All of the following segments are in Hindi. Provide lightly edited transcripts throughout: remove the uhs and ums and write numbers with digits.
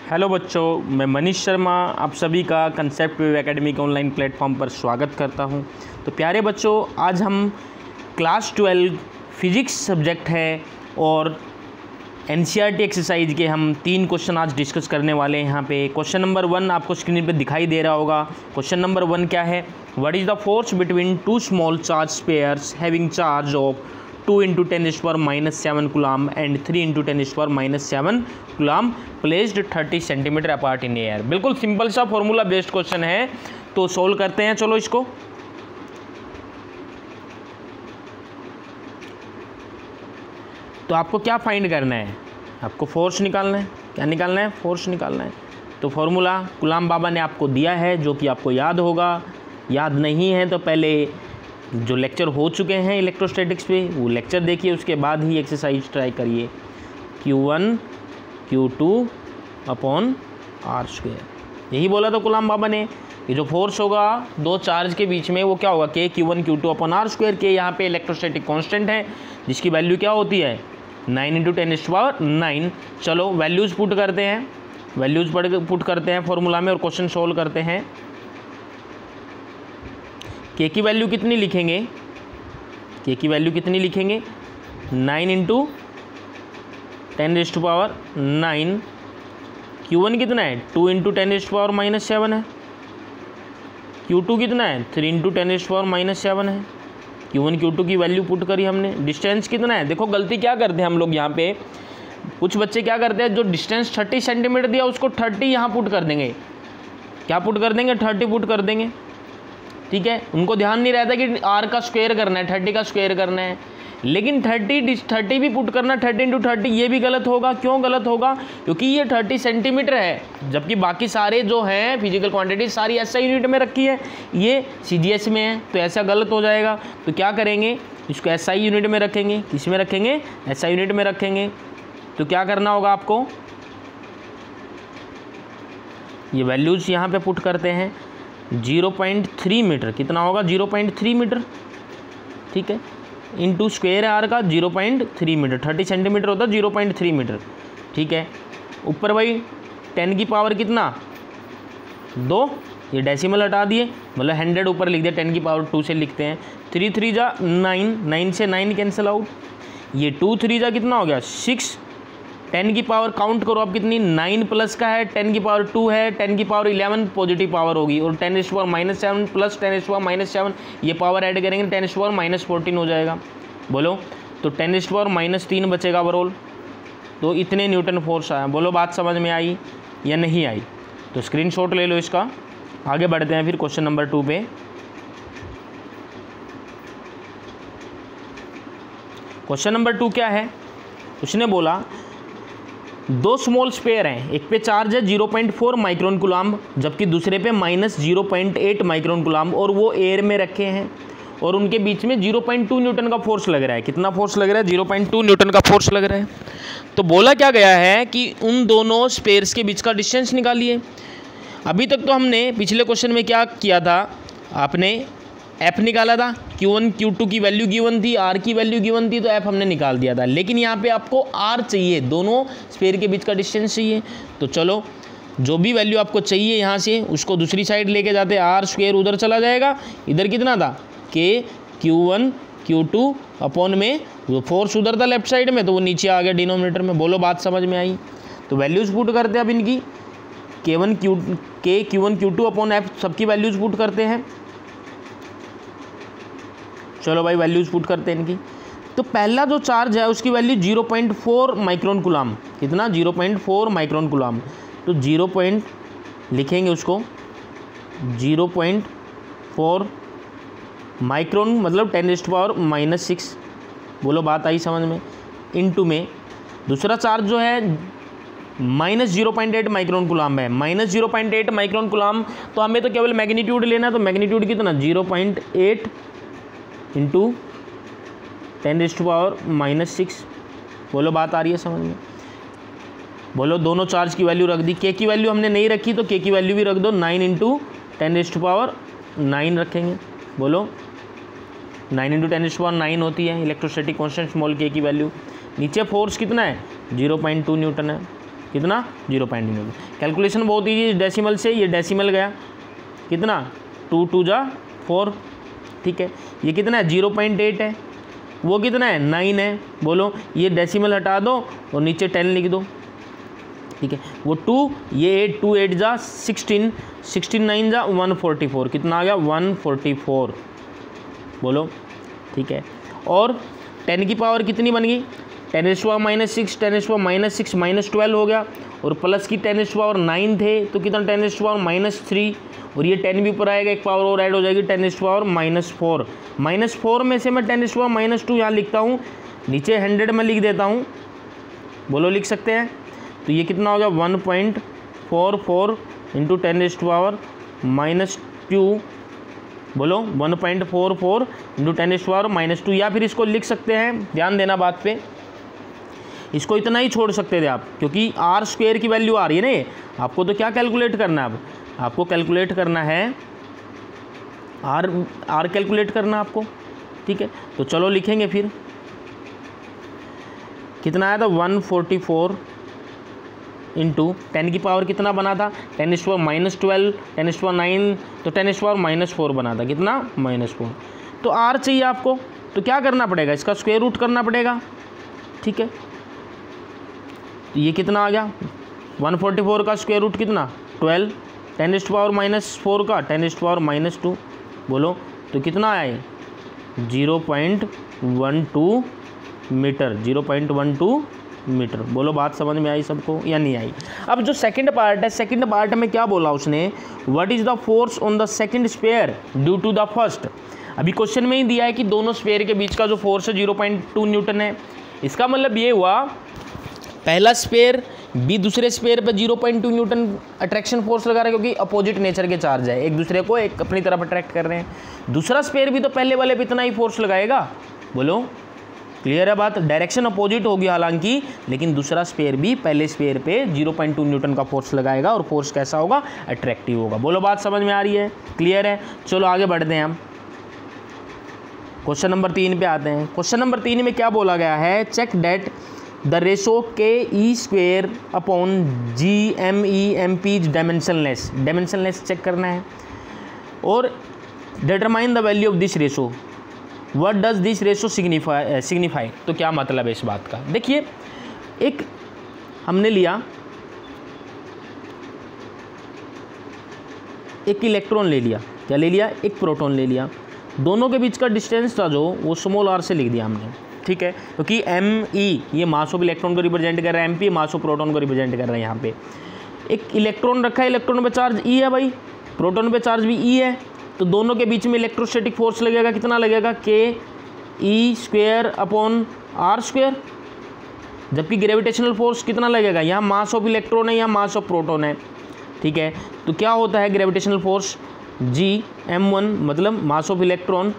हेलो बच्चों, मैं मनीष शर्मा आप सभी का कंसेप्ट वेव एकेडमी के ऑनलाइन प्लेटफॉर्म पर स्वागत करता हूं। तो प्यारे बच्चों, आज हम क्लास 12 फिजिक्स सब्जेक्ट है और एनसीईआरटी एक्सरसाइज के हम 3 क्वेश्चन आज डिस्कस करने वाले हैं। यहाँ पे क्वेश्चन नंबर 1 आपको स्क्रीन पे दिखाई दे रहा होगा। क्वेश्चन नंबर 1 क्या है? What is the force between two small charge spheres having charge of 2 × 10⁻⁷ coulomb and 3 × 10⁻⁷ coulomb placed 30 centimetre apart in air. बिल्कुल सिंपल सा फॉर्मूला बेस्ड क्वेश्चन है, तो सोल्व करते हैं। चलो इसको। तो आपको क्या फाइंड करना है? आपको फोर्स निकालना है। क्या निकालना है? फोर्स निकालना है। तो फॉर्मूला कूलम बाबा ने आपको दिया है, जो कि आपको याद होगा। याद नहीं है तो पहले जो लेक्चर हो चुके हैं इलेक्ट्रोस्टैटिक्स पे वो लेक्चर देखिए, उसके बाद ही एक्सरसाइज ट्राई करिए। Q1 Q2 upon r²। यही बोला था कूलम बाबा ने। ये जो फोर्स होगा दो चार्ज के बीच में वो क्या होगा? K Q1 Q2 upon r²। के यहाँ पे इलेक्ट्रोस्टैटिक कांस्टेंट है जिसकी वैल्यू क्या होती है? 9 × 10⁹। चलो वैल्यूज़ पुट करते हैं, पुट करते हैं फॉर्मूला में और क्वेश्चन सोल्व करते हैं। के की वैल्यू कितनी लिखेंगे? के की वैल्यू कितनी लिखेंगे? 9 × 10⁹। Q1 कितना है? 2 × 10⁻⁷ है। Q2 कितना है? 3 × 10⁻⁷ है। Q1 Q2 की वैल्यू पुट करी हमने। डिस्टेंस कितना है? देखो गलती क्या करते हैं हम लोग यहाँ पे, कुछ बच्चे क्या करते हैं, जो डिस्टेंस 30 सेंटीमीटर दिया उसको 30 यहाँ पुट कर देंगे। क्या पुट कर देंगे? 30 पुट कर देंगे। ठीक है, उनको ध्यान नहीं रहता कि r का स्क्वायर करना है, 30 का स्क्वायर करना है। लेकिन 30 भी पुट करना, 30 × 30, ये भी गलत होगा। क्यों गलत होगा? क्योंकि ये 30 सेंटीमीटर है, जबकि बाकी सारे जो हैं फिजिकल क्वांटिटी सारी SI यूनिट में रखी है, ये CGS में है, तो ऐसा गलत हो जाएगा। तो क्या करेंगे? इसको SI यूनिट में रखेंगे। किस में रखेंगे? SI यूनिट में रखेंगे। तो क्या करना होगा आपको? ये वैल्यूज़ यहाँ पे पुट करते हैं। 0.3 मीटर कितना होगा? 0.3 मीटर। ठीक है, इंटू स्क्वायर है आर का 0.3 मीटर। 30 सेंटीमीटर होता है 0.3 मीटर। ठीक है, ऊपर भाई 10 की पावर कितना? 2। ये डेसिमल हटा दिए, मतलब 100 ऊपर लिख दिया, 10 की पावर 2 से लिखते हैं। 3 3 जा 9, 9 से 9 कैंसिल आउट। ये 2 3 जा कितना हो गया? 6। 10 की पावर काउंट करो आप कितनी? 9 प्लस का है, 10 की पावर 2 है, 10 की पावर 11 पॉजिटिव पावर होगी, और 10⁻⁷ प्लस 10⁻⁷ ये पावर ऐड करेंगे 10⁻14 हो जाएगा। बोलो, तो 10⁻³ बचेगा ओवरऑल। तो इतने न्यूटन फोर्स आया। बोलो बात समझ में आई या नहीं आई? तो स्क्रीनशॉट ले लो इसका। आगे बढ़ते हैं फिर क्वेश्चन नंबर 2 पे। क्वेश्चन नंबर 2 क्या है? उसने बोला दो स्मॉल स्पेयर हैं, एक पे चार्ज है 0.4 माइक्रोन कूलम, जबकि दूसरे पे -0.8 माइक्रोन कूलम, और वो एयर में रखे हैं और उनके बीच में 0.2 न्यूटन का फोर्स लग रहा है। कितना फोर्स लग रहा है? 0.2 न्यूटन का फोर्स लग रहा है। तो बोला क्या गया है कि उन दोनों स्पेयर्स के बीच का डिस्टेंस निकालिए। अभी तक तो हमने पिछले क्वेश्चन में क्या किया था, आपने F निकाला था। Q1 Q2 की वैल्यू गिवन थी, R की वैल्यू गिवन थी, तो F हमने निकाल दिया था। लेकिन यहाँ पे आपको R चाहिए, दोनों स्पेयर के बीच का डिस्टेंस चाहिए। तो चलो, जो भी वैल्यू आपको चाहिए यहाँ से उसको दूसरी साइड लेके जाते। R² उधर चला जाएगा, इधर कितना था? K Q1 Q2 अपॉन में वो फोर्स उधर था लेफ्ट साइड में, तो वो नीचे आ गया डिनोमिनेटर में। बोलो बात समझ में आई? तो वैल्यूज़ पुट करते हैं अब इनकी। K Q1 Q2 upon F सबकी वैल्यूज़ पुट करते हैं। चलो भाई वैल्यूज़ पुट करते हैं इनकी। तो पहला जो चार्ज है उसकी वैल्यू 0.4 माइक्रोन कूलम। कितना? 0.4 माइक्रोन कूलम। तो 0. लिखेंगे उसको 0.4 माइक्रोन मतलब 10⁻⁻⁶। बोलो बात आई समझ में? इनटू में दूसरा चार्ज जो है -0.8 माइक्रोन कूलम है। -0.8 माइक्रोन कूलम, तो हमें तो केवल मैग्नीट्यूड लेना है। तो मैग्नीट्यूड कितना? 0.8 इंटू 10⁻⁻⁶। बोलो बात आ रही है समझ में? बोलो दोनों चार्ज की वैल्यू रख दी। के की वैल्यू हमने नहीं रखी तो के की वैल्यू भी रख दो। 9 × 10⁻⁹ रखेंगे। बोलो 9 × 10⁻⁹ होती है इलेक्ट्रोस्टैटिक कांस्टेंट स्मॉल के की वैल्यू। नीचे फोर्स कितना है? 0.2 न्यूटन है। कितना 0.2। कैलकुलेशन बहुत ईजी, डेसिमल से ये डेसिमल गया कितना 2 2 जा 4, ठीक है। ये कितना है 0.8 है, वो कितना है 9 है। बोलो ये डेसिमल हटा दो और नीचे 10 लिख दो, ठीक है। वो 2 ये 8 2 8 जा 16 16 9 जा 144, कितना आ गया 144। बोलो ठीक है। और 10 की पावर कितनी बन गई 10⁻⁻6 10⁻⁻6 -12 हो गया, और प्लस की 10⁻9 थे तो कितना 10⁻3, और ये 10 भी ऊपर आएगा, एक पावर और ऐड हो जाएगी 10⁻4। -4 में से मैं 10⁻2 यहाँ लिखता हूँ, नीचे 100 में लिख देता हूँ। बोलो लिख सकते हैं, तो ये कितना हो गया 1.44 इंटू 10⁻2। बोलो 1.44 इंटू 10⁻2, या फिर इसको लिख सकते हैं, ध्यान देना बात पे, इसको इतना ही छोड़ सकते थे आप, क्योंकि r² की वैल्यू आ रही है ना ये। आपको तो क्या कैलकुलेट करना है, अब आपको कैलकुलेट करना है r कैलकुलेट करना आपको, ठीक है। तो चलो लिखेंगे फिर, कितना आया था 144 इंटू 10 की पावर कितना बना था 10⁻12 10⁻9, तो 10⁻4 बना था, कितना -4। तो r चाहिए आपको, तो क्या करना पड़ेगा, इसका स्क्वायर रूट करना पड़ेगा, ठीक है। तो ये कितना आ गया 144 का स्क्वायर रूट कितना 12, 10⁻⁻4 का 10⁻2। बोलो तो कितना आया ये 0.12 मीटर, 0.12 मीटर। बोलो बात समझ में आई सबको या नहीं आई। अब जो सेकंड पार्ट है, सेकंड पार्ट में क्या बोला उसने, what is the force on the second sphere due to the first. अभी क्वेश्चन में ही दिया है कि दोनों स्पेयर के बीच का जो फोर्स है 0.2 न्यूटन है। इसका मतलब ये हुआ पहला स्पेयर भी दूसरे स्पेयर पर 0.2 न्यूटन अट्रैक्शन फोर्स लगा रहा है, क्योंकि अपोजिट नेचर के चार्ज है, एक दूसरे को एक अपनी तरफ अट्रैक्ट कर रहे हैं। दूसरा स्पेयर भी तो पहले वाले पे इतना ही फोर्स लगाएगा। बोलो क्लियर है बात, डायरेक्शन अपोजिट होगी हालांकि, लेकिन दूसरा स्पेयर भी पहले स्पेयर पे 0.2 न्यूटन का फोर्स लगाएगा, और फोर्स कैसा होगा अट्रैक्टिव होगा। बोलो बात समझ में आ रही है, क्लियर है। चलो आगे बढ़ते हैं हम, क्वेश्चन नंबर 3 पे आते हैं। क्वेश्चन नंबर 3 में क्या बोला गया है, check that the ratio KE² upon GME MP dimensionless. Dimensionless check करना है, और determine the value of this ratio. What does this ratio signify. तो क्या मतलब है इस बात का, देखिए एक हमने लिया, एक इलेक्ट्रॉन ले लिया, क्या ले लिया, एक प्रोटॉन ले लिया, दोनों के बीच का डिस्टेंस था जो वो स्मॉल r से लिख दिया हमने, ठीक है। क्योंकि ME ये मास ऑफ इलेक्ट्रॉन को रिप्रेजेंट कर रहा है, MP मास ऑफ प्रोटॉन को रिप्रेजेंट कर रहा है। यहाँ पे एक इलेक्ट्रॉन रखा है, इलेक्ट्रॉन पे चार्ज E है भाई, प्रोटॉन पे चार्ज भी E है, तो दोनों के बीच में इलेक्ट्रोस्टैटिक फोर्स लगेगा, कितना लगेगा KE² अपॉन r²। जबकि ग्रेविटेशनल फोर्स कितना लगेगा, यहाँ मास ऑफ इलेक्ट्रॉन है, यहाँ मास ऑफ प्रोटॉन है, ठीक है। तो क्या होता है ग्रेविटेशनल फोर्स Gm1, मतलब mass of electron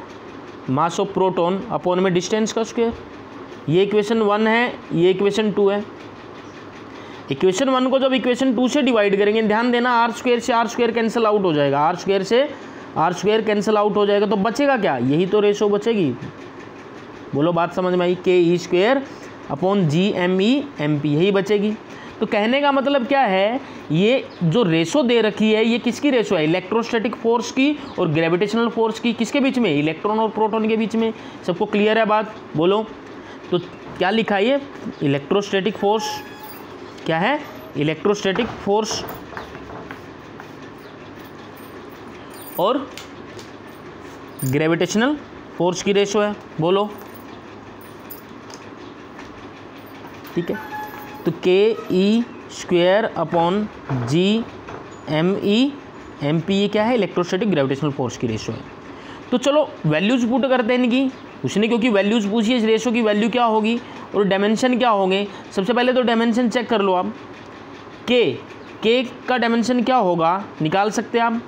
mass of proton upon में डिस्टेंस का स्क्वायर। ये इक्वेशन 1 है, ये इक्वेशन 2 है। इक्वेशन 1 को जब इक्वेशन 2 से डिवाइड करेंगे, ध्यान देना r² से r² कैंसिल आउट हो जाएगा, r² से r² कैंसिल आउट हो जाएगा, तो बचेगा क्या, यही तो रेशो बचेगी। बोलो बात समझ में आई, KE² अपॉन GME MP, यही बचेगी। तो कहने का मतलब क्या है, ये जो रेशो दे रखी है ये किसकी रेशो है, इलेक्ट्रोस्टैटिक फोर्स की और ग्रेविटेशनल फोर्स की, किसके बीच में, इलेक्ट्रॉन और प्रोटॉन के बीच में। सबको क्लियर है बात, बोलो। तो क्या लिखा है ये, इलेक्ट्रोस्टैटिक फोर्स क्या है, इलेक्ट्रोस्टैटिक फोर्स और ग्रेविटेशनल फोर्स की रेशो है। बोलो ठीक है। तो KE² अपॉन GME MP ये क्या है, इलेक्ट्रोस्टैटिक ग्रेविटेशनल फोर्स की रेशो है। तो चलो वैल्यूज पुट करते हैं इनकी, उसने क्योंकि वैल्यूज पूछी है, इस रेशो की वैल्यू क्या होगी और डायमेंशन क्या होंगे। सबसे पहले तो डायमेंशन चेक कर लो आप, K का डायमेंशन क्या होगा निकाल सकते हैं आप,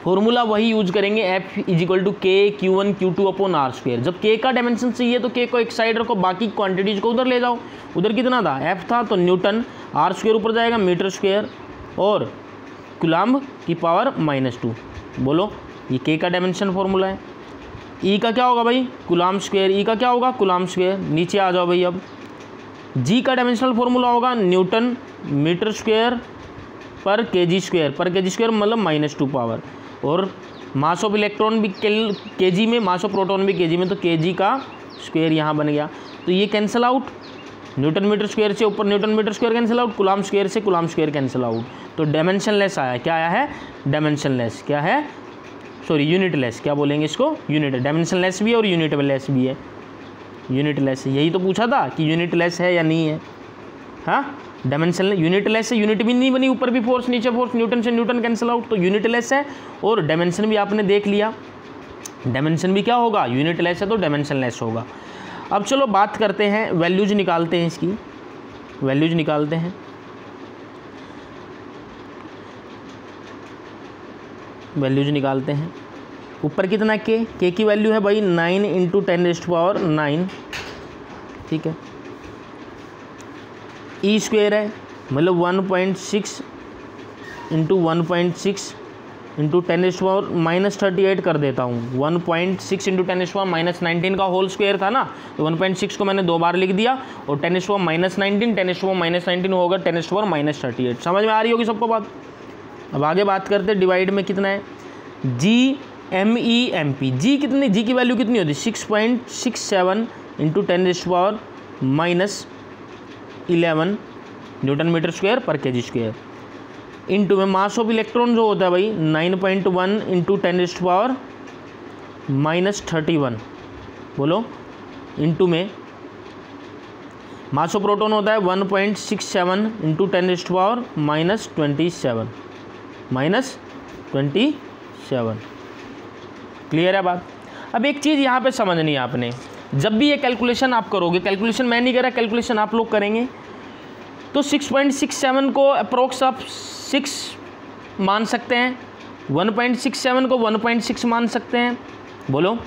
फॉर्मूला वही यूज करेंगे, F = K Q1 Q2 upon r²। जब K का डायमेंशन चाहिए तो K को एक साइड रखो, बाकी क्वांटिटीज को उधर ले जाओ। उधर कितना था, F था, तो न्यूटन, r² ऊपर जाएगा मीटर स्क्वायर, और कूलम्ब की पावर -2। बोलो ये K का डायमेंशन फॉर्मूला है। E का क्या होगा भाई, कूलम्ब स्क्वायर, E का क्या होगा, कूलम्ब स्क्वायर। नीचे आ जाओ भाई, अब जी का डायमेंशनल फॉर्मूला होगा न्यूटन मीटर स्क्वायर पर केजी स्क्वायर, पर केजी स्क्वायर मतलब -2 पावर, और मास ऑफ इलेक्ट्रॉन भी केजी में, मास ऑफ प्रोटॉन भी केजी में, तो केजी का स्क्वायर यहाँ बन गया। तो ये cancel out, newton metre square से ऊपर newton metre square cancel out, coulomb square से कूलाम स्क्वायर कैंसिल आउट, तो डायमेंशनलेस आया। क्या आया है? डायमेंशनलेस। क्या है? सॉरी यूनिटलेस, क्या बोलेंगे इसको? यूनिट। डायमेंशनलेस भी है और यूनिटलेस भी है। यूनिटलेस, यही तो पूछा था कि यूनिटलेस है या नहीं है। हाँ, डायमेंशन यूनिटलेस से यूनिट भी नहीं बनी, ऊपर भी फोर्स नीचे फोर्स, न्यूटन से न्यूटन कैंसिल आउट, तो यूनिटलेस है। और डायमेंशन भी आपने देख लिया, डायमेंशन भी क्या होगा? यूनिटलेस है तो डायमेंशनलेस होगा। अब चलो बात करते हैं, वैल्यूज निकालते हैं, इसकी वैल्यूज निकालते हैं। वैल्यूज निकालते हैं। ऊपर कितना के की वैल्यू है भाई 9 × 10⁹ ठीक है। ई स्क्वायर है मतलब 1.6 × 1.6 × 10⁻⁻38 कर देता हूँ। 1.6 × 10⁻⁻19 का होल स्क्वायर था ना, तो 1.6 को मैंने 2 बार लिख दिया, और 10⁻⁻19 10⁻⁻19 होगा 10⁻38। समझ में आ रही होगी सबको बात। अब आगे बात करते हैं डिवाइड में कितना है। G M E M P, G कितनी, जी की वैल्यू कितनी होती है? 6.67 × 10⁻11 न्यूटन मीटर स्क्वायर पर केजी स्क्वायर, इनटू में मास ऑफ इलेक्ट्रॉन जो होता है भाई 9.1 × 10⁻31 बोलो, इनटू में मास ऑफ प्रोटॉन होता है 1.67 × 10⁻27 क्लियर है बात। अब एक चीज़ यहाँ पे समझनी है आपने, जब भी ये कैलकुलेशन आप करोगे, कैलकुलेशन मैं नहीं कर रहा, कैलकुलेशन आप लोग करेंगे, तो 6.67 को अप्रोक्स आप 6 मान सकते हैं, 1.67 को 1.6 मान सकते हैं, बोलो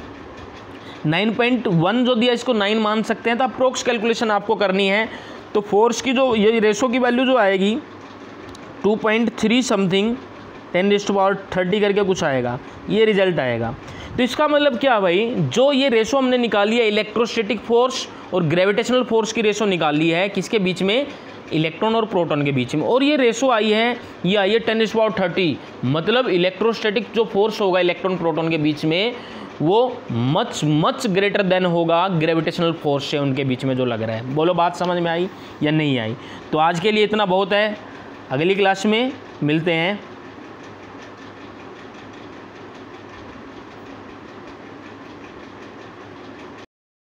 9.1 जो दिया इसको 9 मान सकते हैं। तो अप्रोक्स कैलकुलेशन आपको करनी है। तो फोर्स की जो ये रेशो की वैल्यू जो आएगी 2.3 समथिंग 10⁻30 करके कुछ आएगा, ये रिजल्ट आएगा। तो इसका मतलब क्या भाई, जो ये रेशो हमने निकाली है इलेक्ट्रोस्टैटिक फोर्स और ग्रेविटेशनल फोर्स की रेशो निकाली है, किसके बीच में? इलेक्ट्रॉन और प्रोटॉन के बीच में। और ये रेशो आई है, ये आई है 10⁻30, मतलब इलेक्ट्रोस्टैटिक जो फोर्स होगा इलेक्ट्रॉन प्रोटॉन के बीच में, वो मच ग्रेटर देन होगा ग्रेविटेशनल फोर्स से उनके बीच में जो लग रहा है। बोलो बात समझ में आई या नहीं आई? तो आज के लिए इतना बहुत है, अगली क्लास में मिलते हैं।